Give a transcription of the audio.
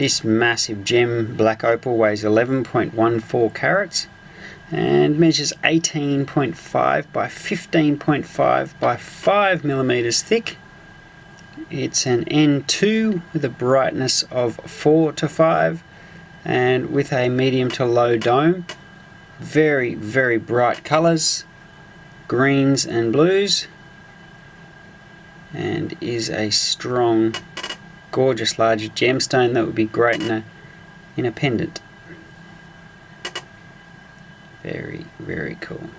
This massive gem black opal weighs 11.14 carats and measures 18.5 by 15.5 by 5 millimeters thick. It's an N2 with a brightness of 4 to 5 and with a medium to low dome. Very, very bright colours, greens and blues, and is a strong, gorgeous large gemstone that would be great in a pendant. Very, very cool.